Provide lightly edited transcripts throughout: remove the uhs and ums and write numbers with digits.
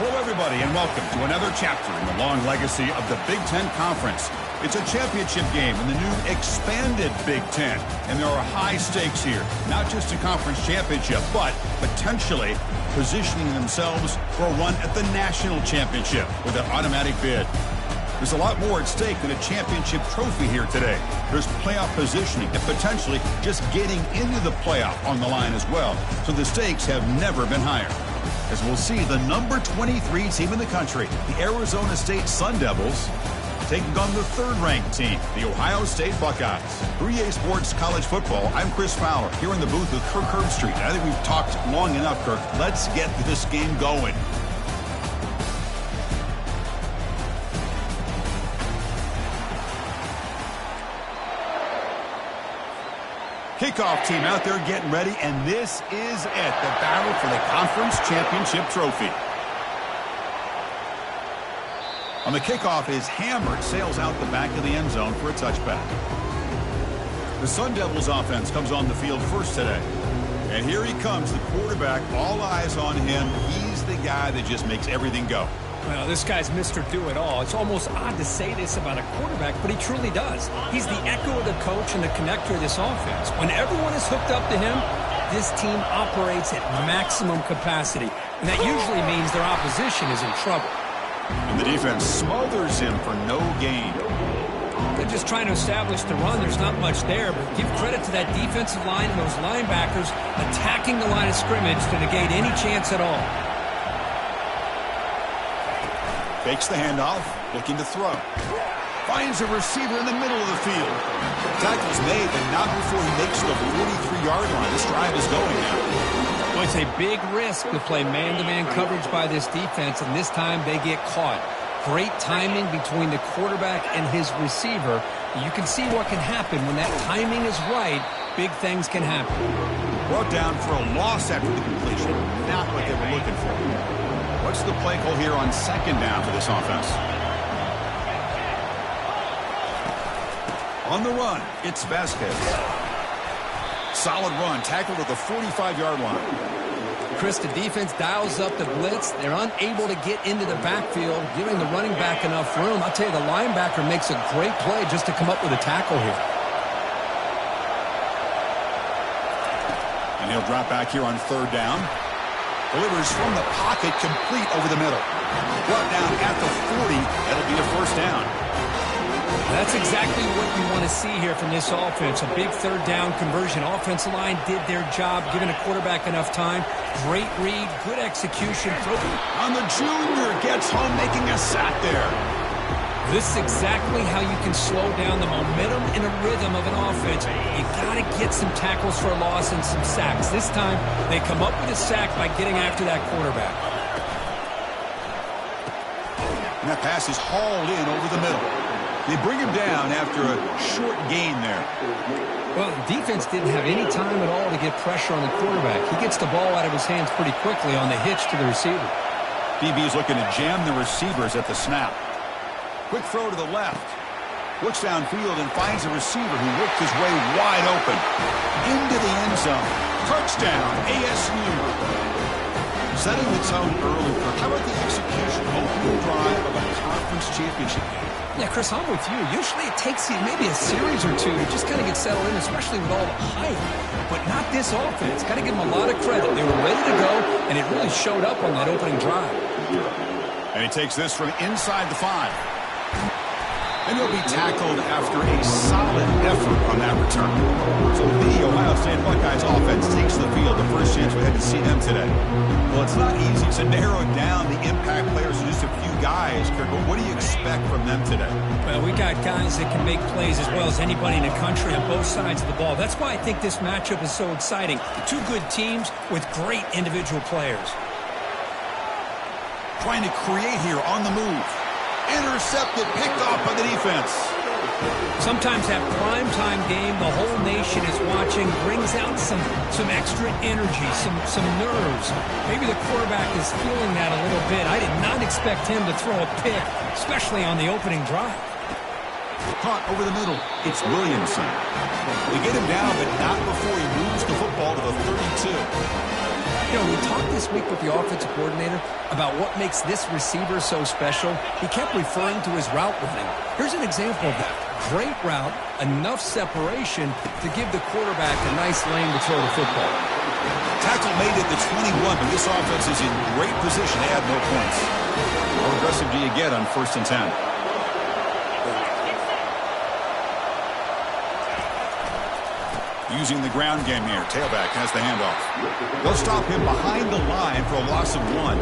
Hello, everybody, and welcome to another chapter in the long legacy of the Big Ten Conference. It's a championship game in the new expanded Big Ten, and there are high stakes here, not just a conference championship, but potentially positioning themselves for a run at the national championship with an automatic bid. There's a lot more at stake than a championship trophy here today. There's playoff positioning and potentially just getting into the playoff on the line as well, so the stakes have never been higher. As we'll see, the number 23 team in the country, the Arizona State Sun Devils, taking on the third-ranked team, the Ohio State Buckeyes. 3A Sports College Football, I'm Chris Fowler, here in the booth with Kirk Herbstreit. I think we've talked long enough, Kirk. Let's get this game going. Kickoff team out there getting ready, and this is it, the battle for the conference championship trophy. On the kickoff, his hammer sails out the back of the end zone for a touchback. The Sun Devils offense comes on the field first today. And here he comes, the quarterback, all eyes on him. He's the guy that just makes everything go. Well, this guy's Mr. Do-It-All. It's almost odd to say this about a quarterback, but he truly does. He's the echo of the coach and the connector of this offense. When everyone is hooked up to him, this team operates at maximum capacity. And that usually means their opposition is in trouble. And the defense smothers him for no gain. They're just trying to establish the run. There's not much there, but give credit to that defensive line and those linebackers attacking the line of scrimmage to negate any chance at all. Fakes the handoff, looking to throw. Finds a receiver in the middle of the field. Tackle's made, but not before he makes the 43-yard line. This drive is going now. Well, it's a big risk to play man-to-man coverage by this defense, and this time they get caught. Great timing between the quarterback and his receiver. You can see what can happen when that timing is right. Big things can happen. Brought down for a loss after the completion. Not what they were looking for. What's the play call here on second down for this offense? On the run, it's Vasquez. Solid run, tackled at the 45-yard line. Chris, the defense dials up the blitz. They're unable to get into the backfield, giving the running back enough room. I'll tell you, the linebacker makes a great play just to come up with a tackle here. And he'll drop back here on third down. Delivers from the pocket, complete over the middle. Brought down at the 40. That'll be a first down. That's exactly what you want to see here from this offense. A big third down conversion. Offensive line did their job, giving the quarterback enough time. Great read, good execution. On the junior, gets home, making a sack there. This is exactly how you can slow down the momentum and a rhythm of an offense. You got to get some tackles for a loss and some sacks. This time, they come up with a sack by getting after that quarterback. And that pass is hauled in over the middle. They bring him down after a short gain there. Well, the defense didn't have any time at all to get pressure on the quarterback. He gets the ball out of his hands pretty quickly on the hitch to the receiver. DB is looking to jam the receivers at the snap. Quick throw to the left. Looks downfield and finds a receiver who worked his way wide open. Into the end zone. Touchdown, ASU. Setting the tone early. How about the execution? Opening drive of a conference championship game. Yeah, Chris, I'm with you. Usually it takes you maybe a series or two to just kind of get settled in, especially with all the hype. But not this offense. Got to give them a lot of credit. They were ready to go, and it really showed up on that opening drive. And he takes this from inside the 5. And he'll be tackled after a solid effort on that return. So the Ohio State Buckeyes offense takes the field. The first chance we had to see them today. Well, it's not easy to narrow down the impact players to just a few guys, Kirk, but what do you expect from them today? Well, we got guys that can make plays as well as anybody in the country on both sides of the ball. That's why I think this matchup is so exciting. Two good teams with great individual players. Trying to create here on the move. Intercepted, picked off by the defense. Sometimes that primetime game, the whole nation is watching, brings out some extra energy, some nerves. Maybe the quarterback is feeling that a little bit. I did not expect him to throw a pick, especially on the opening drive. Caught over the middle. It's Williamson. They get him down, but not before he moves the football to the 32. You know, we talked this week with the offensive coordinator about what makes this receiver so special. He kept referring to his route running. Here's an example of that. Great route, enough separation to give the quarterback a nice lane to throw the football. Tackle made it to 21, but this offense is in great position to add more points. How aggressive do you get on 1st and 10? Using the ground game here. Tailback has the handoff. They'll stop him behind the line for a loss of 1.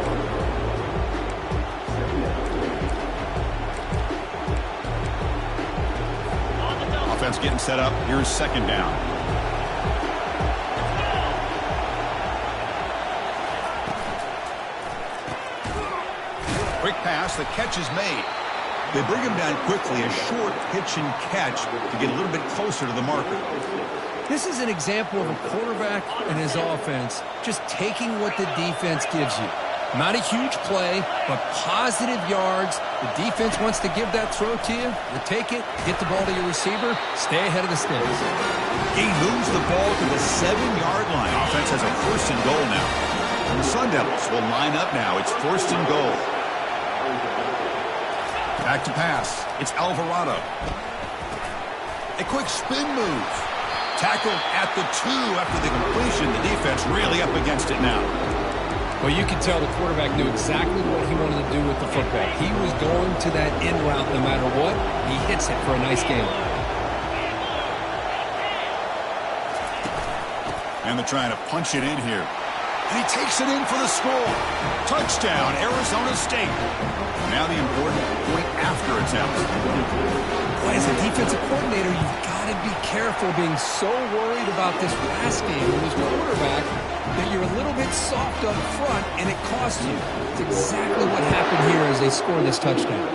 Offense getting set up. Here's 2nd down. Quick pass. The catch is made. They bring him down quickly. A short pitch and catch to get a little bit closer to the marker. This is an example of a quarterback and his offense just taking what the defense gives you. Not a huge play, but positive yards. The defense wants to give that throw to you. You take it, get the ball to your receiver, stay ahead of the sticks. He moves the ball to the 7-yard line. Offense has a 1st and goal now. And the Sun Devils will line up now. It's 1st and goal. Back to pass. It's Alvarado. A quick spin move. Tackled at the 2 after the completion. The defense really up against it now. Well, you can tell the quarterback knew exactly what he wanted to do with the football. He was going to that in route no matter what. He hits it for a nice game. And they're trying to punch it in here. And he takes it in for the score. Touchdown, Arizona State. Now the important point after attempt. Boy, as a defensive coordinator, you've got to be careful being so worried about this pass game with this quarterback that you're a little bit soft up front and it costs you. It's exactly what happened here as they score this touchdown.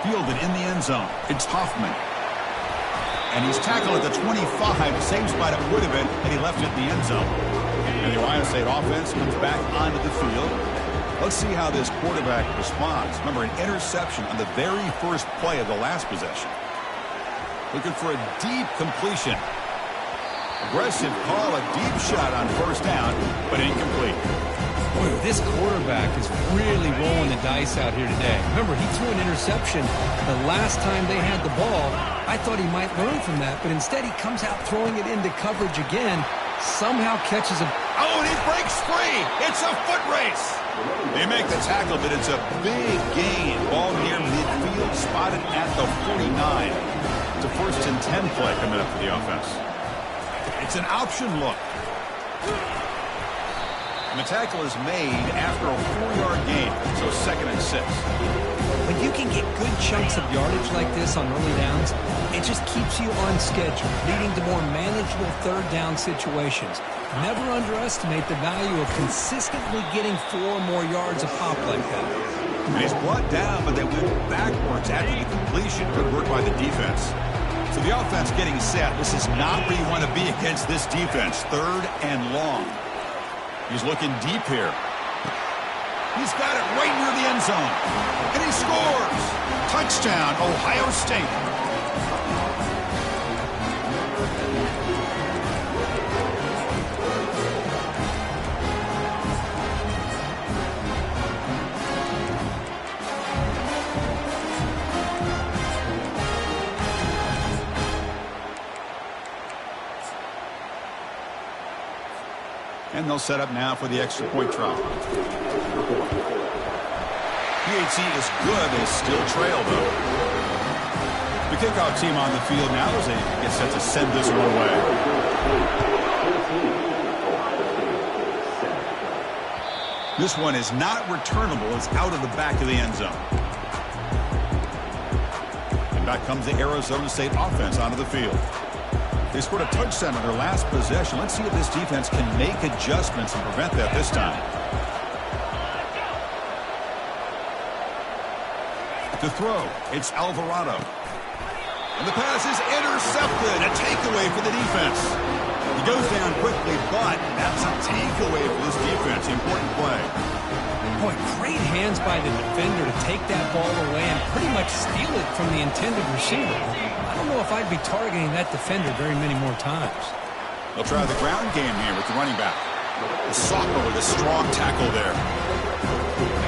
Fielded in the end zone. It's Hoffman. And he's tackled at the 25, same spot it would have been had he left it in the end zone. And the Ohio State offense comes back onto the field. Let's see how this quarterback responds. Remember, an interception on the very first play of the last possession. Looking for a deep completion. Aggressive call, a deep shot on 1st down, but incomplete. Boy, this quarterback is really rolling the dice out here today. Remember, he threw an interception the last time they had the ball. I thought he might learn from that, but instead he comes out throwing it into coverage again, somehow catches him. Oh, and he breaks free. It's a foot race. They make the tackle, but it's a big gain. Ball near midfield, spotted at the 49. It's a 1st and 10 play coming up for the offense. It's an option look. And the tackle is made after a 4-yard gain, so 2nd and 6. When you can get good chunks of yardage like this on early downs, it just keeps you on schedule, leading to more manageable 3rd down situations. Never underestimate the value of consistently getting 4 or more yards a pop like that. And he's brought down, but they went backwards after the completion. Good work by the defense. So the offense getting set. This is not where you want to be against this defense. 3rd and long. He's looking deep here. He's got it right near the end zone. And he scores. Touchdown, Ohio State. And they'll set up now for the extra point try. PAT is good. They still trail, though. The kickoff team on the field now as they get set to send this one away. This one is not returnable. It's out of the back of the end zone. And back comes the Arizona State offense onto the field. They scored a touchdown on their last possession. Let's see if this defense can make adjustments and prevent that this time. To throw, it's Alvarado. And the pass is intercepted. A takeaway for the defense. He goes down quickly, but that's a takeaway for this defense. Important play. Boy, great hands by the defender to take that ball away and pretty much steal it from the intended receiver. I don't know if I'd be targeting that defender very many more times. They'll try the ground game here with the running back. The sophomore with a strong tackle there.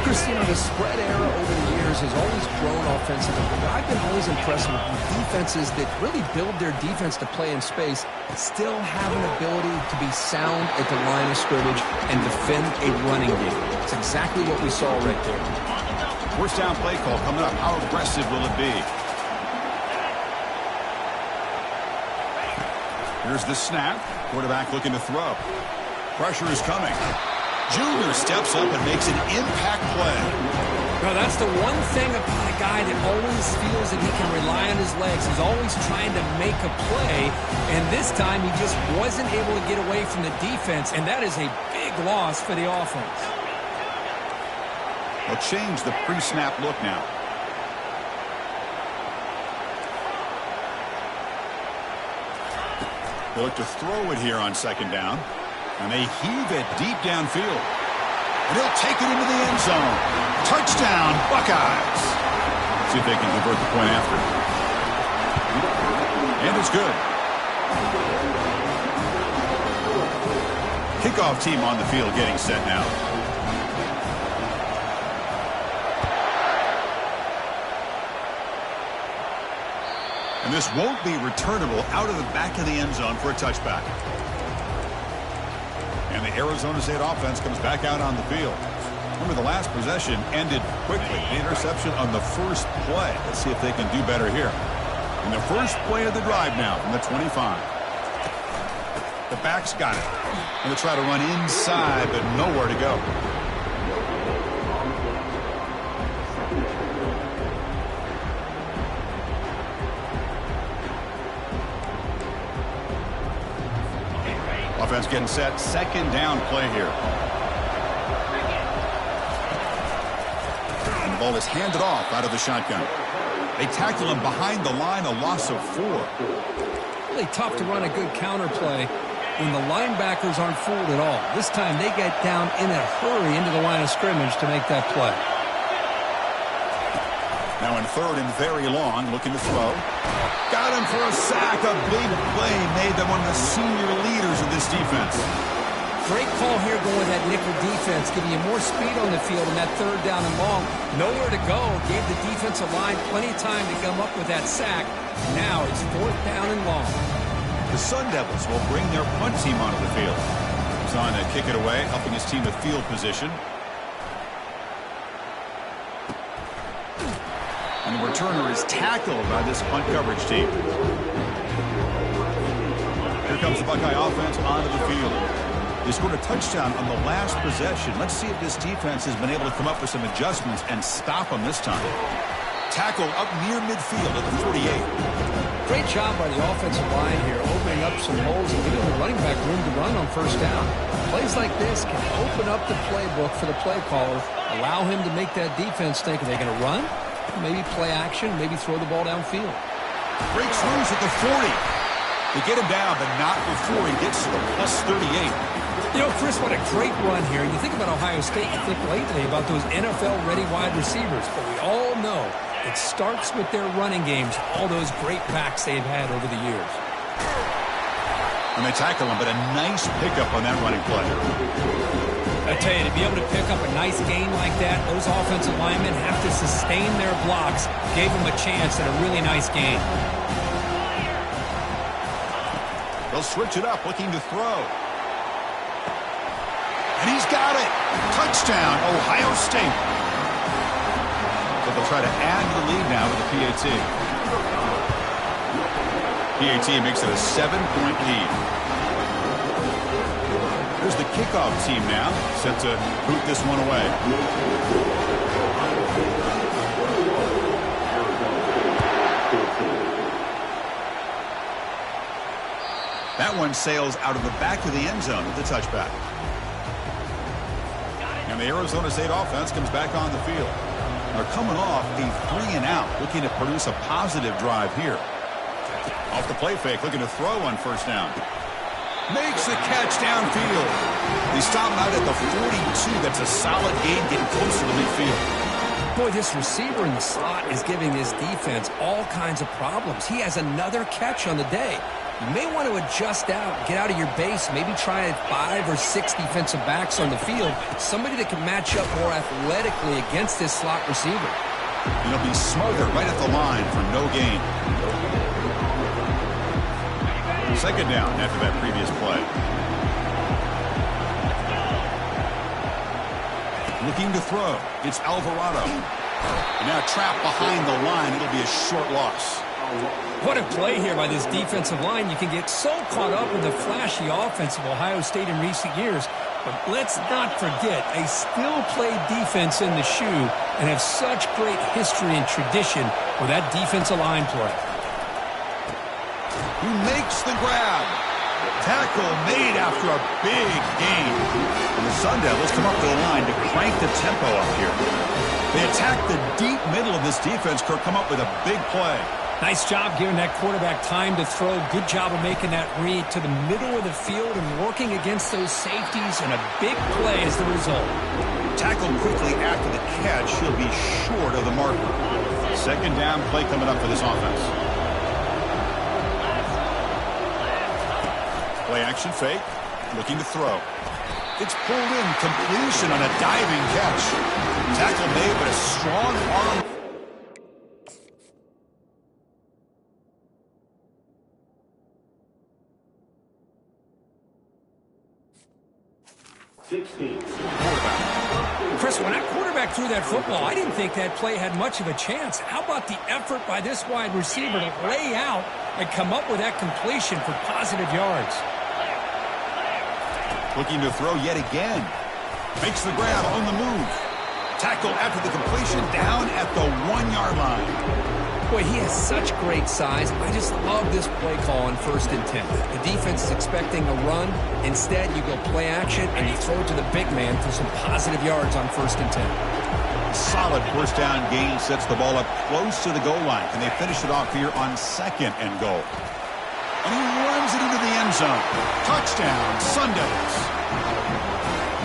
Chris, the spread era over the years has always grown offensively, but I've been always impressed with defenses that really build their defense to play in space, but still have an ability to be sound at the line of scrimmage and defend a running game. It's exactly what we saw right there. First down play call coming up. How aggressive will it be? Here's the snap. Quarterback looking to throw. Pressure is coming. Junior steps up and makes an impact play. Now, that's the one thing about a guy that always feels that he can rely on his legs. He's always trying to make a play, and this time he just wasn't able to get away from the defense, and that is a big loss for the offense. They'll change the pre-snap look now. They look to throw it here on second down. And they heave it deep downfield. And he'll take it into the end zone. Touchdown, Buckeyes. See if they can convert the point after. And it's good. Kickoff team on the field getting set now. And this won't be returnable out of the back of the end zone for a touchback. And the Arizona State offense comes back out on the field. Remember, the last possession ended quickly. The interception on the first play. Let's see if they can do better here. And the first play of the drive now from the 25. The back's got it. And they try to run inside, but nowhere to go. Offense getting set. Second down play here. And the ball is handed off out of the shotgun. They tackle him behind the line, a loss of 4. Really tough to run a good counter play when the linebackers aren't fooled at all. This time they get down in a hurry into the line of scrimmage to make that play. Now in third and very long, looking to throw. Got him for a sack. A big play made them one of the senior leaders of this defense. Great call here going with that nickel defense, giving you more speed on the field in that third down and long. Nowhere to go. Gave the defensive line plenty of time to come up with that sack. Now it's fourth down and long. The Sun Devils will bring their punt team onto the field. He's on to kick it away, helping his team with field position. And the returner is tackled by this punt coverage team. Here comes the Buckeye offense onto the field. They scored a touchdown on the last possession. Let's see if this defense has been able to come up with some adjustments and stop them this time. Tackle up near midfield at the 48. Great job by the offensive line here, opening up some holes and giving the running back room to run on first down. Plays like this can open up the playbook for the play caller, allow him to make that defense think, are they going to run? Maybe play action, maybe throw the ball downfield. Breaks loose at the 40. They get him down, but not before he gets to the plus 38. Chris, what a great run here. You think about Ohio State, you think lately about those NFL-ready wide receivers, but we all know it starts with their running games, all those great backs they've had over the years. And they tackle him, but a nice pickup on that running play. I tell you, to be able to pick up a nice gain like that, those offensive linemen have to sustain their blocks. Gave them a chance at a really nice gain. They'll switch it up, looking to throw. And he's got it. Touchdown, Ohio State. So they'll try to add to the lead now with the PAT. PAT makes it a 7-point lead. Here's the kickoff team now, set to boot this one away. That one sails out of the back of the end zone with the touchback. And the Arizona State offense comes back on the field. They're coming off a 3-and-out, looking to produce a positive drive here. Off the play fake, looking to throw on first down. Makes the catch downfield. They stop him out at the 42. That's a solid gain, getting closer to midfield. Boy, this receiver in the slot is giving his defense all kinds of problems. He has another catch on the day. You may want to adjust out, get out of your base, maybe try 5 or 6 defensive backs on the field, somebody that can match up more athletically against this slot receiver. It'll be Smoker right at the line for no gain. Second down after that previous play. Looking to throw. It's Alvarado. Now trapped behind the line. It'll be a short loss. What a play here by this defensive line. You can get so caught up in the flashy offense of Ohio State in recent years. But let's not forget, they still play defense in the shoe and have such great history and tradition with that defensive line play. He makes the grab. Tackle made after a big gain. And the Sun Devils come up to the line to crank the tempo up here. They attack the deep middle of this defense. Kirk come up with a big play. Nice job giving that quarterback time to throw. Good job of making that read to the middle of the field and working against those safeties, and a big play is the result. Tackled quickly after the catch. He'll be short of the marker. Second down play coming up for this offense. Play action fake. Looking to throw. It's pulled in. Completion on a diving catch. Tackle made, but a strong arm. Chris, when that quarterback threw that football, I didn't think that play had much of a chance. How about the effort by this wide receiver to lay out and come up with that completion for positive yards? Looking to throw yet again. Makes the grab on the move. Tackle after the completion down at the 1-yard line. Boy, he has such great size. I just love this play call on 1st and 10. The defense is expecting a run. Instead, you go play action, and you throw it to the big man for some positive yards on 1st and 10. Solid first down gain sets the ball up close to the goal line. Can they finish it off here on 2nd and goal? And he runs it into the end zone. Touchdown, Sun Devils.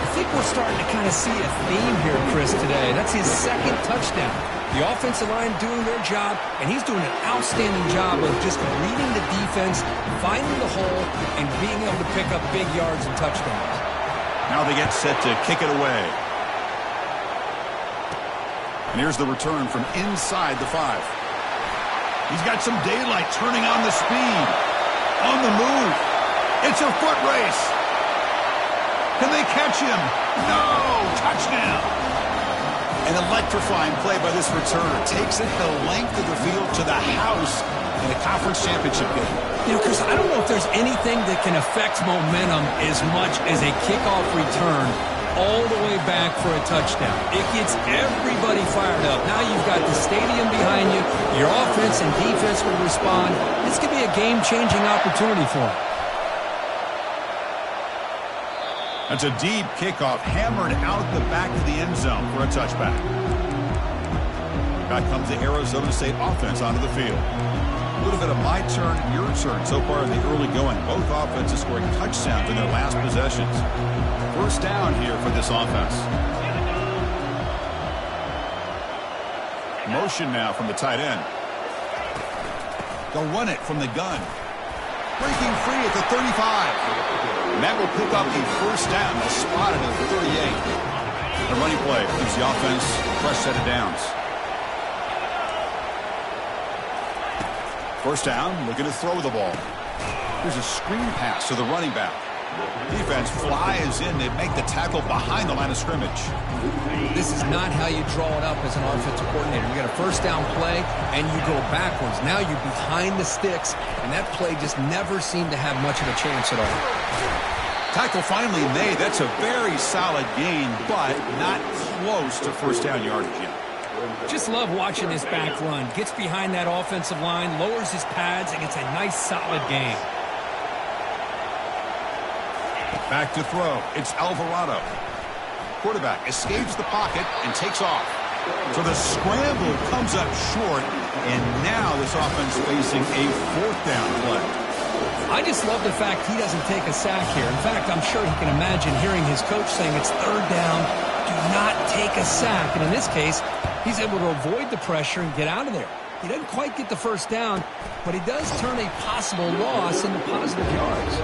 I think we're starting to kind of see a theme here, Chris, today. That's his 2nd touchdown. The offensive line doing their job, and he's doing an outstanding job of just reading the defense, finding the hole, and being able to pick up big yards and touchdowns. Now they get set to kick it away. And here's the return from inside the 5. He's got some daylight turning on the speed. On the move. It's a foot race. Can they catch him? No! Touchdown! An electrifying play by this returner. Takes it the length of the field to the house in a conference championship game. You know, Chris, I don't know if there's anything that can affect momentum as much as a kickoff return all the way back for a touchdown. It gets everybody fired up. Now you've got the stadium behind you. Your offense and defense will respond. This could be a game-changing opportunity for them. That's a deep kickoff, hammered out the back of the end zone for a touchback. Back comes the Arizona State offense onto the field. A little bit of my turn, your turn so far in the early going. Both offenses scoring touchdowns in their last possessions. First down here for this offense. Motion now from the tight end. They'll run it from the gun. Breaking free at the 35. And that will pick up the first down. They'll spot it at the 38. The running play gives the offense a fresh set of downs. First down, looking to throw the ball. Here's a screen pass to the running back. Defense flies in. They make the tackle behind the line of scrimmage. This is not how you draw it up as an offensive coordinator. You got a first down play, and you go backwards. Now you're behind the sticks, and that play just never seemed to have much of a chance at all. Tackle finally made. That's a very solid gain, but not close to first down yardage yet. Just love watching this back run. Gets behind that offensive line, lowers his pads, and gets a nice solid gain. Back to throw. It's Alvarado. Quarterback escapes the pocket and takes off. So the scramble comes up short, and now this offense facing a 4th down play. I just love the fact he doesn't take a sack here. In fact, I'm sure he can imagine hearing his coach saying it's 3rd down, do not take a sack. And in this case, he's able to avoid the pressure and get out of there. He doesn't quite get the first down, but he does turn a possible loss into positive yards.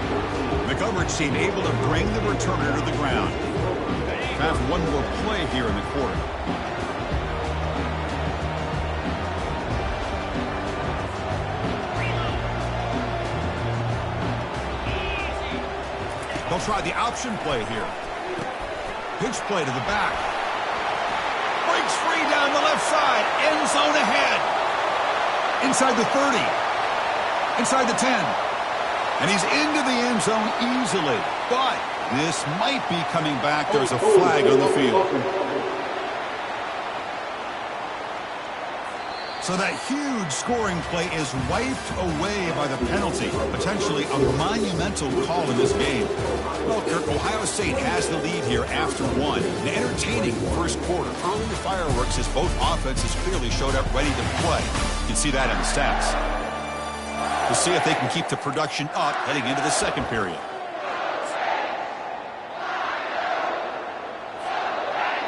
The coverage team able to bring the returner to the ground. Have one more play here in the quarter. They'll try the option play here. Pitch play to the back. Breaks free down the left side. End zone ahead. Inside the 30. Inside the 10. And he's into the end zone easily. But this might be coming back. There's a flag on the field. So that huge scoring play is wiped away by the penalty. Potentially a monumental call in this game. Well, Kirk, Ohio State has the lead here after one. An entertaining first quarter. Early fireworks as both offenses clearly showed up ready to play. You can see that in the stats. We'll see if they can keep the production up heading into the second period.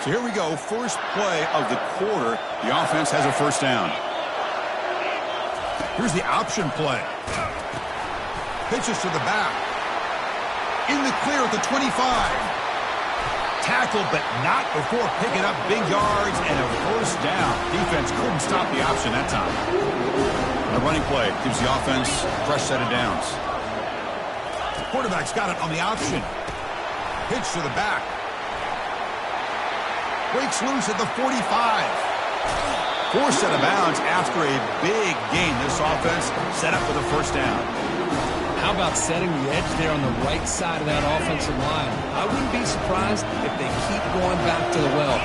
So here we go. First play of the quarter. The offense has a first down. Here's the option play. Pitches to the back. In the clear at the 25. Tackled, but not before picking up big yards and a first down. Defense couldn't stop the option that time. A running play gives the offense a fresh set of downs. The quarterback's got it on the option. Pitch to the back. Breaks loose at the 45. Forced out of bounds after a big gain. This offense set up with a first down. How about setting the edge there on the right side of that offensive line? I wouldn't be surprised if they keep going back to the well,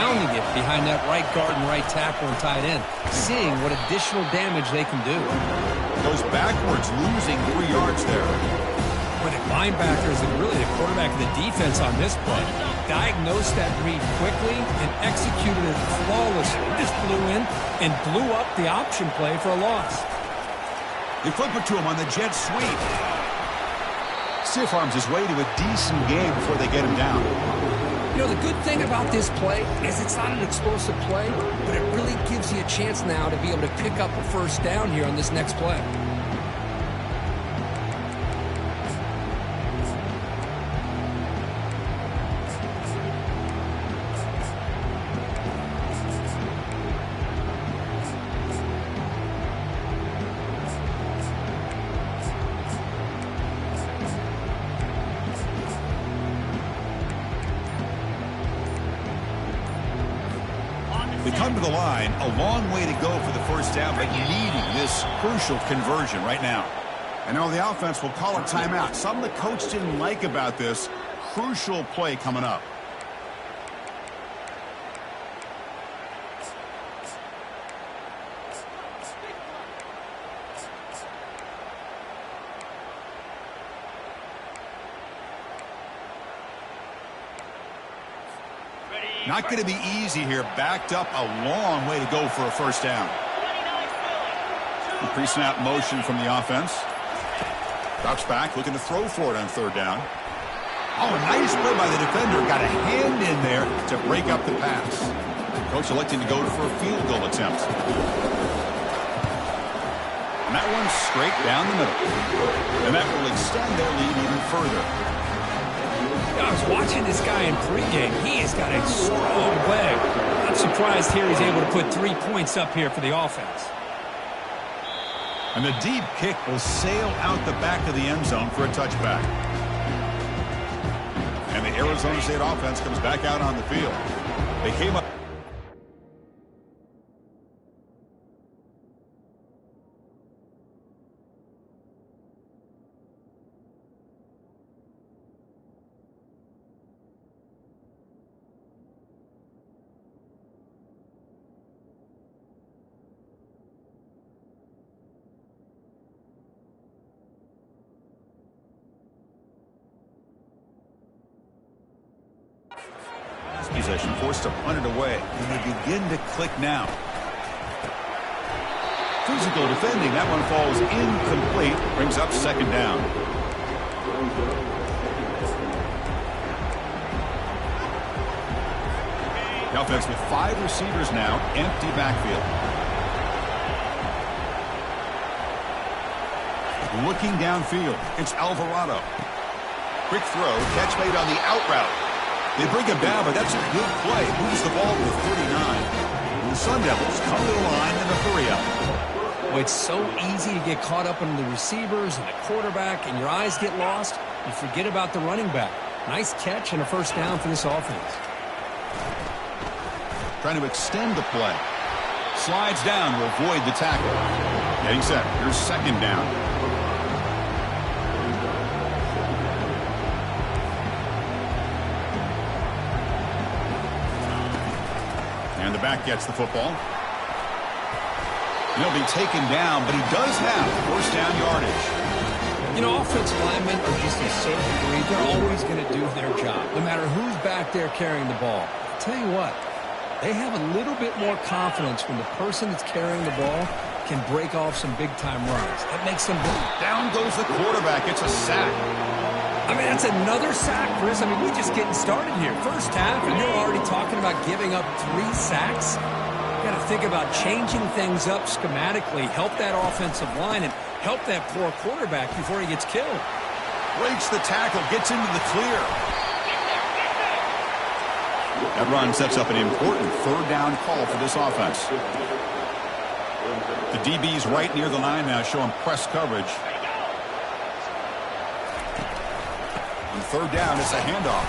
pounding it behind that right guard and right tackle and tight end, seeing what additional damage they can do. Goes backwards, losing 3 yards there. But at linebackers and really the quarterback of the defense on this play diagnosed that read quickly and executed it flawlessly. Just flew in and blew up the option play for a loss. They flip it to him on the jet sweep. Stiff arms his way to a decent game before they get him down. You know, the good thing about this play is it's not an explosive play, but it really gives you a chance now to be able to pick up a first down here on this next play. They come to the line, a long way to go for the first down, but needing this crucial conversion right now. And now the offense will call a timeout. Something the coach didn't like about this crucial play coming up. Not going to be easy here. Backed up a long way to go for a first down. Pre-snap motion from the offense. Drops back, looking to throw for it on third down. Oh, nice play by the defender. Got a hand in there to break up the pass. Coach electing to go for a field goal attempt. And that one's straight down the middle. And that will extend their lead even further. I was watching this guy in pregame. He has got a strong leg. I'm surprised here he's able to put 3 points up here for the offense. And the deep kick will sail out the back of the end zone for a touchback. And the Arizona State offense comes back out on the field. They came up. Possession forced to punt it away, and they begin to click now. Physical defending, that one falls incomplete, brings up second down. The offense with 5 receivers now, empty backfield. Looking downfield, it's Alvarado. Quick throw, catch made on the out route. They bring him down, but that's a good play. Moves the ball to 39. And the Sun Devils come to the line in a hurry up. Well, it's so easy to get caught up in the receivers and the quarterback, and your eyes get lost. You forget about the running back. Nice catch and a first down for this offense. Trying to extend the play. Slides down to avoid the tackle. Getting set. Here's second down. And the back gets the football. He'll be taken down, but he does have first down yardage. You know, offensive linemen are just a certain breed. They're always going to do their job, no matter who's back there carrying the ball. I'll tell you what, they have a little bit more confidence when the person that's carrying the ball can break off some big-time runs. That makes them good. Down goes the quarterback. It's a sack. I mean, that's another sack, Chris. I mean, we're just getting started here. First half, and you're already talking about giving up 3 sacks. You got to think about changing things up schematically, help that offensive line, and help that poor quarterback before he gets killed. Breaks the tackle, gets into the clear. That run sets up an important third down call for this offense. The DB's right near the line now, showing press coverage. On third down, it's a handoff.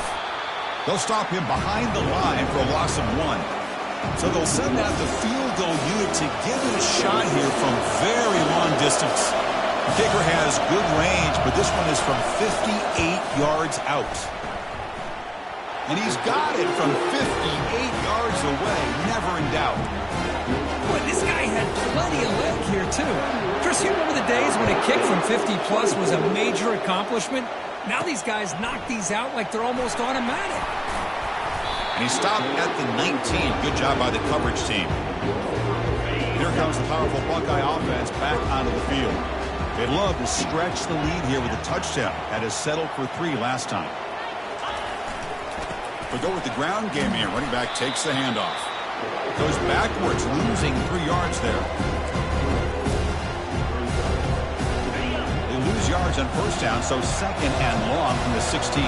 They'll stop him behind the line for a loss of 1. So they'll send out the field goal unit to give it a shot here from very long distance. The kicker has good range, but this one is from 58 yards out. And he's got it from 58 yards away, never in doubt. Boy, this guy had plenty of leg here, too. Chris, you remember the days when a kick from 50-plus was a major accomplishment? Now these guys knock these out like they're almost automatic. And he stopped at the 19. Good job by the coverage team. Here comes the powerful Buckeye offense back onto the field. They'd love to stretch the lead here with a touchdown. Had us settled for 3 last time. But go with the ground game here. Running back takes the handoff. Goes backwards, losing 3 yards there. They lose yards on first down, so second and long from the 16.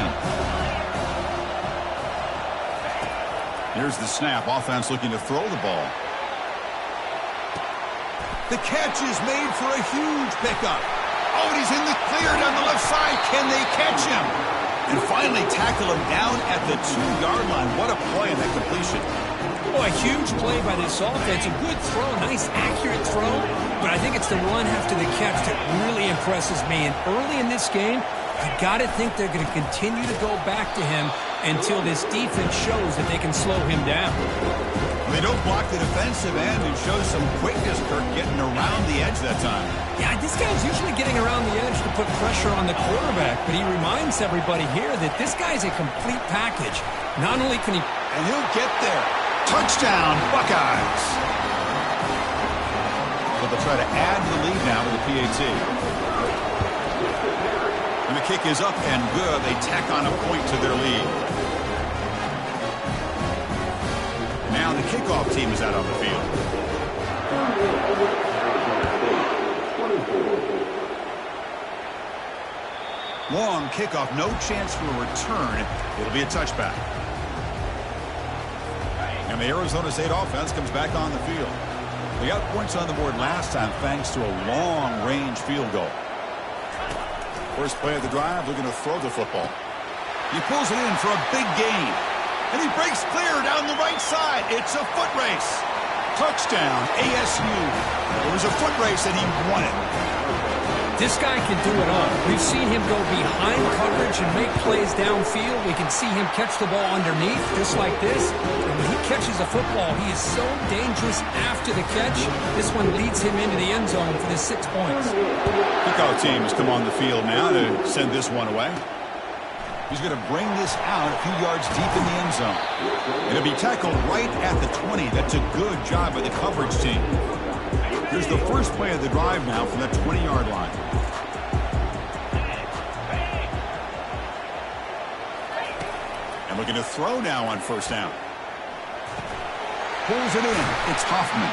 Here's the snap. Offense looking to throw the ball. The catch is made for a huge pickup. Oh, and he's in the clear down the left side. Can they catch him? And finally tackle him down at the 2-yard line. What a play in that completion. Oh, a huge play by this offense. A good throw, nice accurate throw. But I think it's the run after the catch that really impresses me. And early in this game, you got to think they're going to continue to go back to him until this defense shows that they can slow him down. They don't block the defensive end and show some quickness, Kirk, getting around the edge that time. Yeah, this guy's usually getting around the edge to put pressure on the quarterback, but he reminds everybody here that this guy's a complete package. Not only can he... And he'll get there. Touchdown, Buckeyes. So they'll try to add to the lead now with the PAT. And the kick is up and good. They tack on a point to their lead. Now the kickoff team is out on the field. Long kickoff, no chance for a return. It'll be a touchback. And the Arizona State offense comes back on the field. They got points on the board last time thanks to a long-range field goal. First play of the drive, looking to throw the football. He pulls it in for a big gain. And he breaks clear down the right side. It's a foot race. Touchdown, ASU. It was a foot race and he won it. This guy can do it all. We've seen him go behind coverage and make plays downfield. We can see him catch the ball underneath, just like this. And when he catches a football, he is so dangerous after the catch. This one leads him into the end zone for the 6 points. Kickoff team has come on the field now to send this one away. He's going to bring this out a few yards deep in the end zone. It'll be tackled right at the 20. That's a good job by the coverage team. Here's the first play of the drive now from that 20-yard line. And looking to throw now on first down. Pulls it in. It's Hoffman.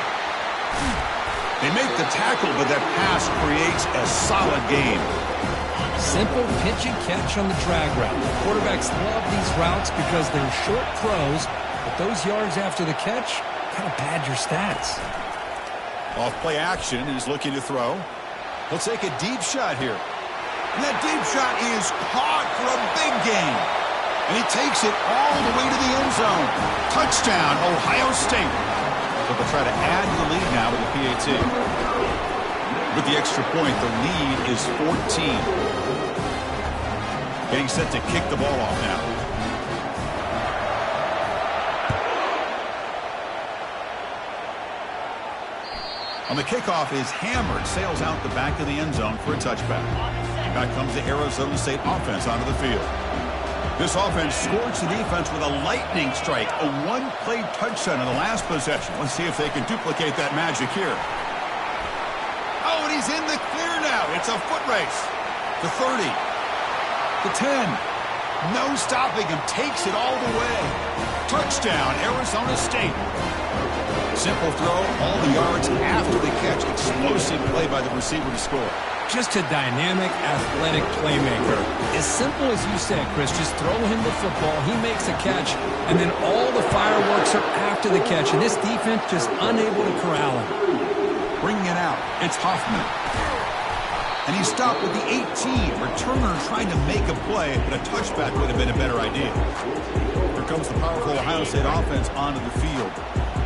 They make the tackle, but that pass creates a solid gain. Simple pitch and catch on the drag route. Quarterbacks love these routes because they're short throws, but those yards after the catch kind of pad your stats. Off play action, he's looking to throw. He'll take a deep shot here. And that deep shot is caught for a big gain. And he takes it all the way to the end zone. Touchdown, Ohio State. So they'll try to add to the lead now with the PAT. With the extra point, the lead is 14. Getting set to kick the ball off now. On the kickoff is hammered, sails out the back of the end zone for a touchback. And back comes the Arizona State offense onto the field. This offense scorched the defense with a lightning strike, a one-play touchdown in the last possession. Let's see if they can duplicate that magic here. Oh, and he's in the clear now. It's a foot race. The 30. The 10. No stopping him. Takes it all the way. Touchdown, Arizona State. Simple throw, all the yards after the catch. Explosive play by the receiver to score. Just a dynamic, athletic playmaker. As simple as you said, Chris, just throw him the football, he makes a catch, and then all the fireworks are after the catch. And this defense just unable to corral him. Bringing it out, it's Hoffman. And he stopped with the 18. Returner trying to make a play, but a touchback would have been a better idea. Here comes the powerful Ohio State offense onto the field.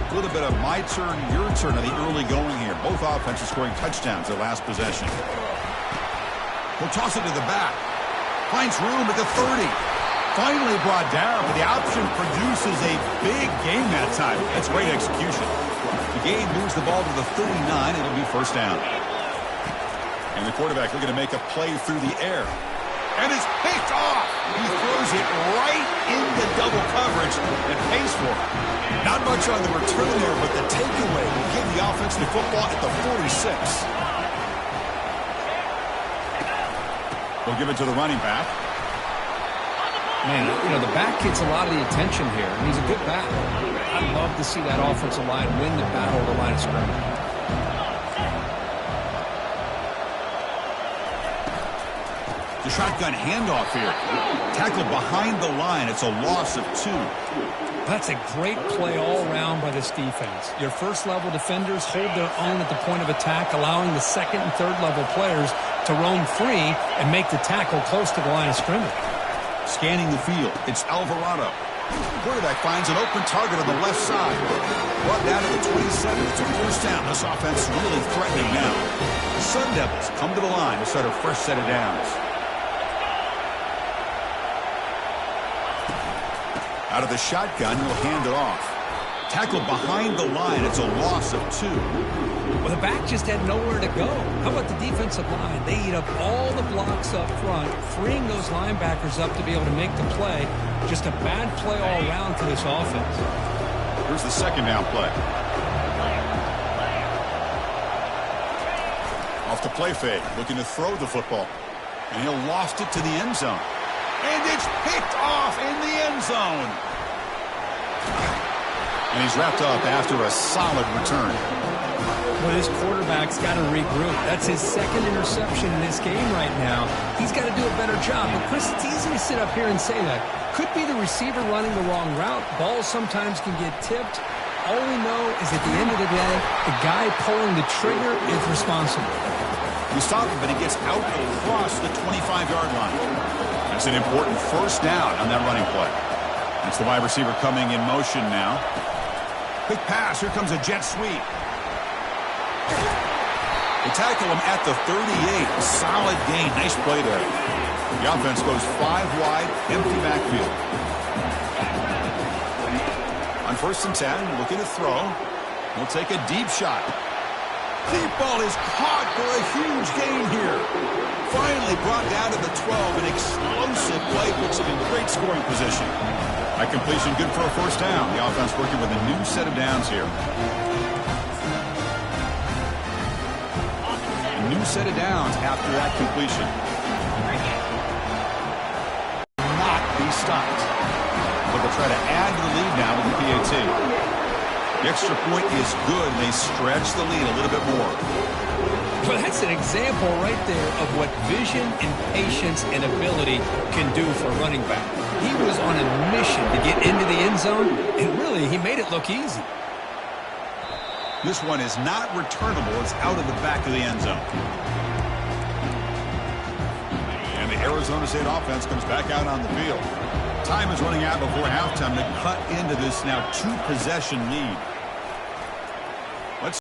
A little bit of my turn, your turn on the early going here. Both offenses scoring touchdowns their last possession. He'll toss it to the back. Finds room at the 30. Finally brought down, but the option produces a big gain that time. That's great execution. The game moves the ball to the 39. It'll be first down. And the quarterback looking to make a play through the air. And it's picked off. He throws it right into double coverage and pays for it. Not much on the return there, but the takeaway will give the offense the football at the 46. They'll give it to the running back. Man, you know, the back gets a lot of the attention here, and he's a good back. I'd love to see that offensive line win the battle of the line of scrimmage. The shotgun handoff here. Tackle behind the line. It's a loss of 2. That's a great play all around by this defense. Your first-level defenders hold their own at the point of attack, allowing the second and third-level players to roam free and make the tackle close to the line of scrimmage. Scanning the field, it's Alvarado. Quarterback finds an open target on the left side. Brought down to the 27. It's a first down. This offense really threatening now. The Sun Devils come to the line to start a fresh set of downs. Out of the shotgun, he'll hand it off. Tackle behind the line. It's a loss of 2. Well, the back just had nowhere to go. How about the defensive line? They eat up all the blocks up front, freeing those linebackers up to be able to make the play. Just a bad play all around for this offense. Here's the second down play. Off the play fake, looking to throw the football. And he'll loft it to the end zone. And it's picked off in the end zone. And he's wrapped up after a solid return. Well, this quarterback's got to regroup. That's his second interception in this game right now. He's got to do a better job. But, Chris, it's easy to sit up here and say that. Could be the receiver running the wrong route. Balls sometimes can get tipped. All we know is at the end of the day, the guy pulling the trigger is responsible. We stop him, but he gets out across the 25-yard line. That's an important first down on that running play. That's the wide receiver coming in motion now. Quick pass. Here comes a jet sweep. They tackle him at the 38. Solid gain. Nice play there. The offense goes 5 wide, empty backfield. On 1st and 10, looking to throw. He'll take a deep shot. Deep ball is caught for a huge gain here. Finally brought down to the 12. An explosive play puts him in great scoring position. That completion good for a first down. The offense working with a new set of downs here. A new set of downs after that completion. Not be stopped. But they'll try to add to the lead now with the PAT. The extra point is good, and they stretch the lead a little bit more. Well, that's an example right there of what vision and patience and ability can do for a running back. He was on a mission to get into the end zone, and really, he made it look easy. This one is not returnable. It's out of the back of the end zone. And the Arizona State offense comes back out on the field. Time is running out before halftime to cut into this now 2-possession lead.